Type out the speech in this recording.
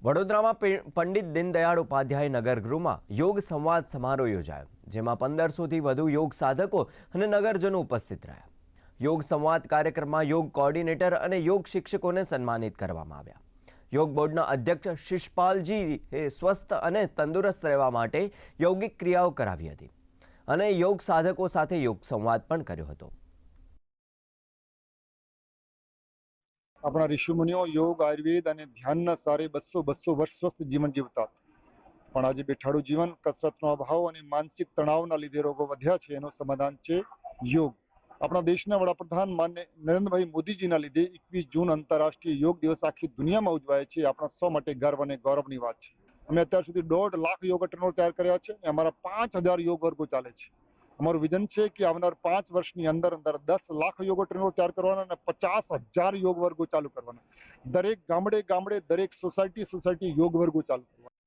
વડોદરામાં પંડિત દીનદયાળ ઉપાધ્યાય નગરગૃહમાં યોગ સંવાદ સમારોહ યોજાયો, જેમાં 1500થી વધુ યોગ સાધકો અને નગરજનો ઉપસ્થિત રહ્યા. યોગ સંવાદ કાર્યક્રમમાં યોગ કોઓર્ડિનેટર અને યોગ શિક્ષકોને સન્માનિત કરવામાં આવ્યા. યોગ બોર્ડના અધ્યક્ષ શિષપાલજીએ સ્વસ્થ અને તંદુરસ્ત રહેવા માટે યોગિક ક્રિયાઓ કરાવી હતી અને યોગ સાધકો સાથે યોગ સંવાદ પણ કર્યો હતો. अपना ऋषिमुनिओ योग आयुर्वेद और ध्यान सारे 200 वर्ष स्वस्थ जीवन जीवता पण आज बेठाड़ू जीवन कसरतनो अभाव और मानसिक तणावना लीधे रोगों वध्या छे एनो समाधान छे योग। अपना देशना वडाप्रधान माननीय नरेंद्रभाई मोदीजीना लीधे 21 जून आंतरराष्ट्रीय योग दिवस आखी दुनिया में उजवाय छे। आपणा सौ माटे गर्व और गौरवनी वात छे। अमे अत्यार सुधी 1.5 लाख योग ट्रेनरो तैयार कर्या छे। अमारा 5000 योग वर्गो चाले छे। अमारुं विजन है कि आवनार 5 वर्षनी अंदर 10 लाख योग ट्रेनरो तैयार करवाना और 50,000 योग वर्गो चालू करवाना। दरेक गामडे गामडे दरेक सोसायटी योग वर्गो चालू करवाना।